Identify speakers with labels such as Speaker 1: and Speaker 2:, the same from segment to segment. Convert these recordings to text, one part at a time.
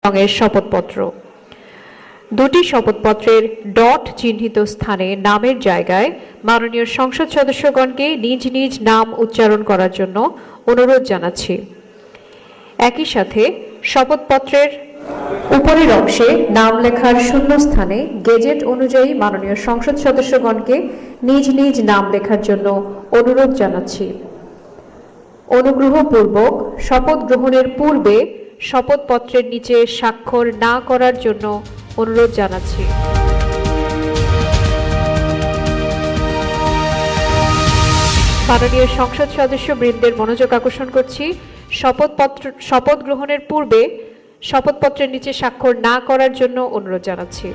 Speaker 1: রঙের শপথপত্র। দুটি শপথপত্রের ডট চিহ্নিত স্থানে নামের জায়গায় মাননীয় সংসদ সদস্যগণকে নিজ নিজ নাম উচ্চারণ করার জন্য অনুরোধ জানাচ্ছি। একই সাথে শপথপত্রের উপরের অংশে নাম লেখার শূন্যস্থানে গেজেট অনুযায়ী মাননীয় সংসদ সদস্যগণকে নিজ নিজ নাম লেখার জন্য অনুরোধ জানাচ্ছি। অনুগ্রহপূর্বক শপথ গ্রহণের পূর্বে শপথপত্রের নিচে স্বাক্ষর না করার জন্য অনুরোধ জানাচ্ছি। মাননীয় সংসদ সদস্যবৃন্দের মনোযোগ আকর্ষণ করছি, শপথ গ্রহণের পূর্বে শপথপত্রের নিচে স্বাক্ষর না করার জন্য অনুরোধ জানাচ্ছি।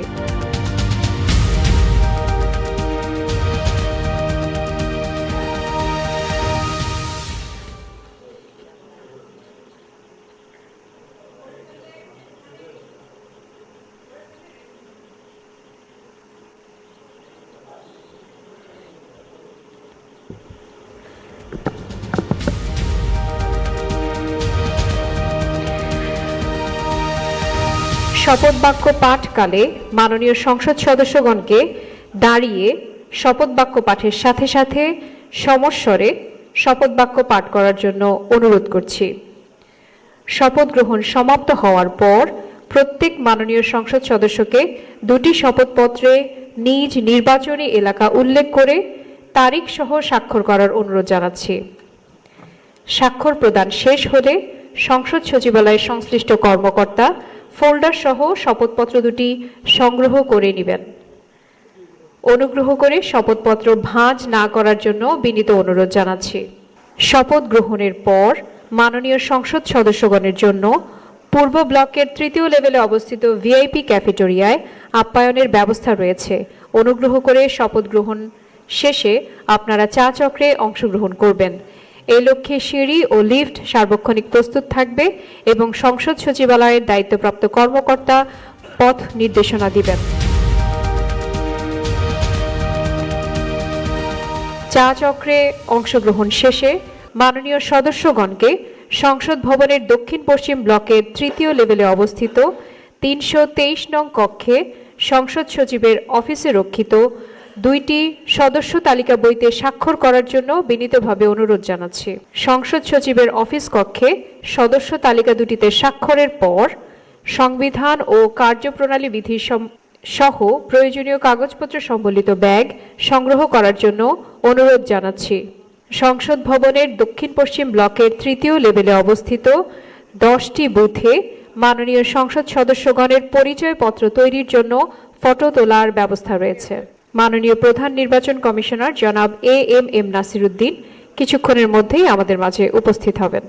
Speaker 1: শপথ বাক্য পাঠকালে মাননীয় সংসদ সদস্যগণকে দাঁড়িয়ে শপথ বাক্য পাঠের সাথে সাথে সমস্বরে শপথ বাক্য পাঠ করার জন্য অনুরোধ করছি। শপথ গ্রহণ সমাপ্ত হওয়ার পর প্রত্যেক মাননীয় সংসদ সদস্যকে দুটি শপথপত্রে নিজ নির্বাচনী এলাকা উল্লেখ করে তারিখ সহ স্বাক্ষর করার অনুরোধ জানাচ্ছি। স্বাক্ষর প্রদান শেষ হলে সংসদ সচিবালয়ের সংশ্লিষ্ট কর্মকর্তা ফোল্ডার সহ শপথপত্র দুটি সংগ্রহ করে নেবেন। অনুগ্রহ করে শপথপত্র ভাঁজ না করার জন্য বিনীত অনুরোধ জানাচ্ছি। শপথ গ্রহণের পর মাননীয় সংসদ সদস্যগণের জন্য পূর্ব ব্লকের তৃতীয় লেভেলে অবস্থিত ভিআইপি ক্যাফেটেরিয়ায় আপ্যায়নের ব্যবস্থা রয়েছে। অনুগ্রহ করে শপথ গ্রহণ শেষে আপনারা চা চক্রে অংশগ্রহণ করবেন। এই লক্ষ্যে সিঁড়ি ও লিফট সার্বক্ষণিক প্রস্তুত থাকবে এবং সংসদ সচিবালয়ের দায়িত্বপ্রাপ্ত কর্মকর্তা পথ নির্দেশনা দিবেন। চা চক্রে অংশগ্রহণ শেষে মাননীয় সদস্যগণকে সংসদ ভবনের দক্ষিণ পশ্চিম ব্লকের তৃতীয় লেভেলে অবস্থিত 323 নং কক্ষে সংসদ সচিবের অফিসে রক্ষিত দুইটি সদস্য তালিকা বইতে স্বাক্ষর করার জন্য বিনীতভাবে অনুরোধ জানাচ্ছি। সংসদ সচিবের অফিস কক্ষে সদস্য তালিকা দুটিতে স্বাক্ষরের পর সংবিধান ও কার্যপ্রণালী বিধি সহ প্রয়োজনীয় কাগজপত্র সম্বলিত ব্যাগ সংগ্রহ করার জন্য অনুরোধ জানাচ্ছি। সংসদ ভবনের দক্ষিণ পশ্চিম ব্লকের তৃতীয় লেভেলে অবস্থিত 10টি বুথে মাননীয় সংসদ সদস্যগণের পরিচয়পত্র তৈরির জন্য ফটো তোলার ব্যবস্থা রয়েছে। মাননীয় প্রধান নির্বাচন কমিশনার জনাব AM নাসিরউদ্দিন কিছুক্ষণের মধ্যেই আমাদের মাঝে উপস্থিত হবেন।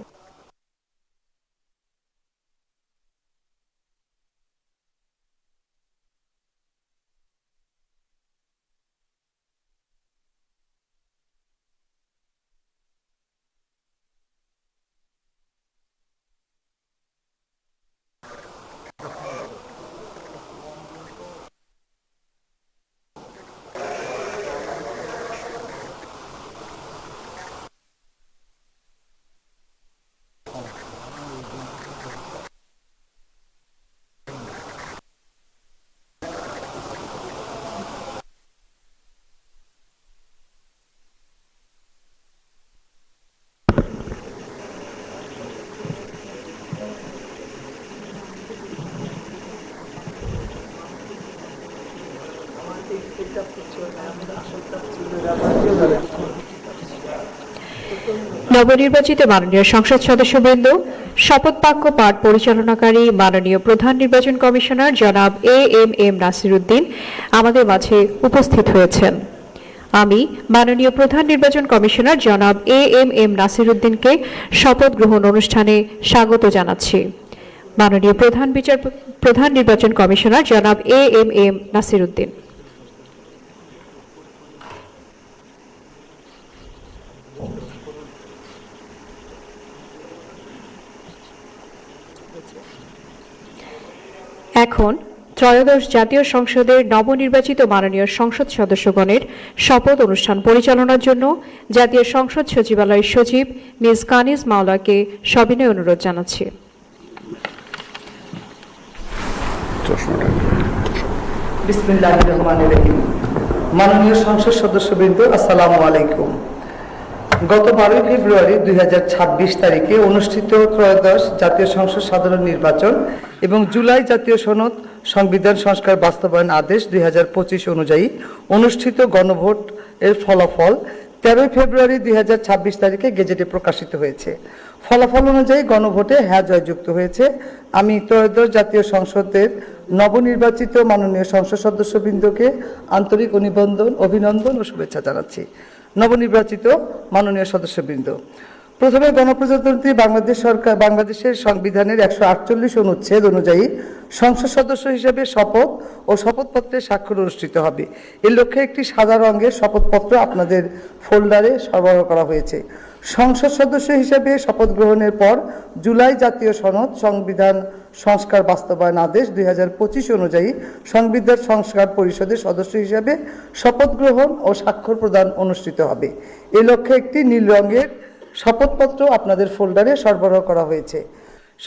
Speaker 1: নবনির্বাচিত মাননীয় সংসদ সদস্যবৃন্দ, শপথ বাক্য পাঠ পরিচালনাকারী মাননীয় প্রধান নির্বাচন কমিশনার জনাব AM নাসিরউদ্দিন আমাদের মাঝে উপস্থিত হয়েছেন। আমি মাননীয় প্রধান নির্বাচন কমিশনার জনাব AM নাসিরউদ্দিনকে শপথ গ্রহণ অনুষ্ঠানে স্বাগত জানাচ্ছি। মাননীয় প্রধান নির্বাচন কমিশনার জনাব AM নাসিরউদ্দিন। এখন ত্রয়োদশ জাতীয় সংসদের নবনির্বাচিত মাননীয় সংসদ সদস্যগণের শপথ অনুষ্ঠান পরিচালনার জন্য জাতীয় সংসদ সচিবালয়ের সচিব মিস কানিজ মাওলাকে সবিনয় অনুরোধ জানাচ্ছি।
Speaker 2: বিসমিল্লাহির রহমানির রহিম। মাননীয় সংসদ সদস্যবৃন্দ, আসসালামু আলাইকুম। গত 12 ফেব্রুয়ারি 2026 তারিখে অনুষ্ঠিত ত্রয়োদশ জাতীয় সংসদ সাধারণ নির্বাচন এবং জুলাই জাতীয় সনদ সংবিধান সংস্কার বাস্তবায়ন আদেশ 2025 অনুযায়ী অনুষ্ঠিত গণভোট এর ফলাফল 13 ফেব্রুয়ারি 2026 তারিখে গেজেটে প্রকাশিত হয়েছে। ফলাফল অনুযায়ী গণভোটে হ্যাঁ জয়যুক্ত হয়েছে। আমি ত্রয়োদশ জাতীয় সংসদের নবনির্বাচিত মাননীয় সংসদ সদস্যবৃন্দকে আন্তরিক অভিনন্দন ও শুভেচ্ছা জানাচ্ছি। নবনির্বাচিত মাননীয় সদস্যবৃন্দ, প্রথমে গণপ্রজাতন্ত্রী বাংলাদেশের সংবিধানের 148 অনুচ্ছেদ অনুযায়ী সংসদ সদস্য হিসেবে শপথ ও শপথপত্রে স্বাক্ষর অনুষ্ঠিত হবে। এর লক্ষ্যে একটি সাদা রঙের শপথপত্র আপনাদের ফোল্ডারে সরবরাহ করা হয়েছে। সংসদ সদস্য হিসেবে শপথ গ্রহণের পর জুলাই জাতীয় সনদ সংবিধান সংস্কার বাস্তবায়ন আদেশ 2025 অনুযায়ী সংবিধান সংস্কার পরিষদের সদস্য হিসেবে শপথ গ্রহণ ও স্বাক্ষর প্রদান অনুষ্ঠিত হবে। এই লক্ষ্যে একটি নীল রঙের শপথপত্র আপনাদের ফোল্ডারে সরবরাহ করা হয়েছে।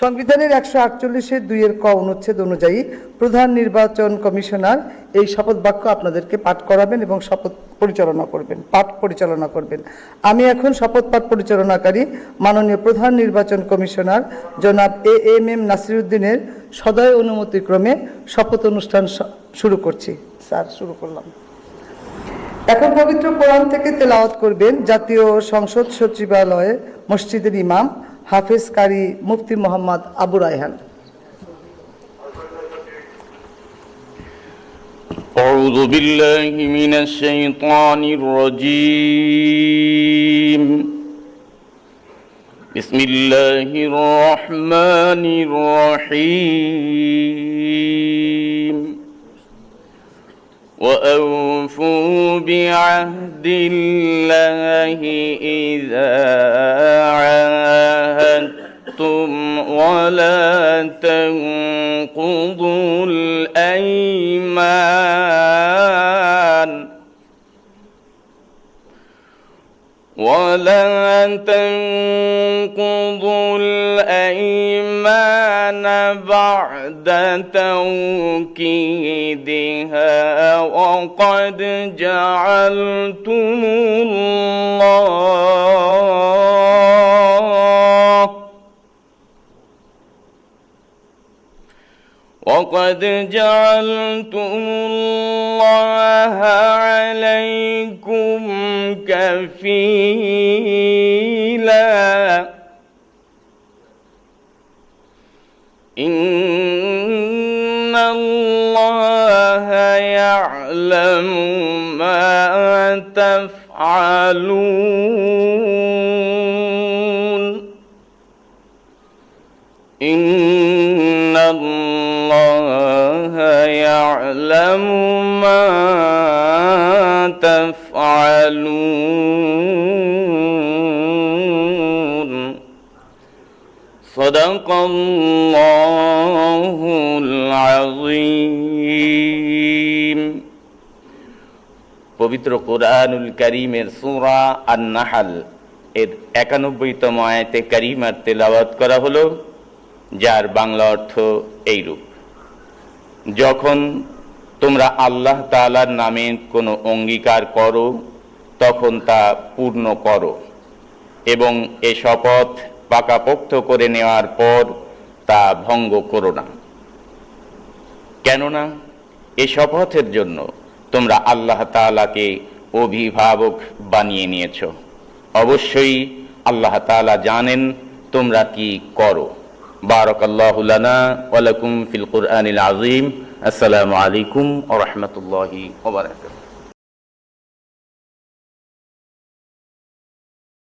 Speaker 2: সংবিধানের 148-এর 2-এর ক অনুচ্ছেদ অনুযায়ী প্রধান নির্বাচন কমিশনার এই শপথ বাক্য আপনাদেরকে পাঠ করাবেন এবং পাঠ পরিচালনা করবেন। আমি এখন শপথ পাঠ পরিচালনাকারী মাননীয় প্রধান নির্বাচন কমিশনার জনাব AM নাসিরউদ্দিনের সদয় অনুমতিক্রমে শপথ অনুষ্ঠান শুরু করছি। স্যার, শুরু করলাম। এখন পবিত্র কোরআন থেকে তেলাওয়াত করবেন জাতীয় সংসদ সচিবালয়ে মসজিদের ইমাম হাফেজ কারি মুফতি মোহাম্মদ আবু রায়হান।
Speaker 3: أعوذ بالله من الشيطان الرجيم. بسم الله الرحمن الرحيم. وأوفوا بعهد الله إذا عاهدتم ولا تنقضوا الأيمان بعد توكيدها وقد جعلتم الله عليكم كفيلا إن الله يعلم ما تفعلون إن الله يعلم ما تفعلون صدق الله العظيم পবিত্র কোরআনুল কারীমের সূরা আন-নাহল এর 91তম আয়াতে কারীমার তেলাওয়াত করা হলো, যার বাংলা অর্থ এইরূপ: যখন তোমরা আল্লাহ তাআলার নামে কোনো অঙ্গীকার করো তখন তা পূর্ণ করো এবং এ শপথ পাকাপোক্ত করে নেওয়ার পর তা ভঙ্গ করো না। কেননা এ শপথের জন্য তোমরা আল্লাহ তাআলাকে অভিভাবক বানিয়ে নিয়েছ। অবশ্যই আল্লাহ তাআলা জানেন তোমরা কি করো। বারাকাল্লাহু লানা ওয়া লাকুম ফিল কুরআনিল আযীম। আসসালামু আলাইকুম ওয়া রাহমাতুল্লাহি ওয়া বারাকাতুহু।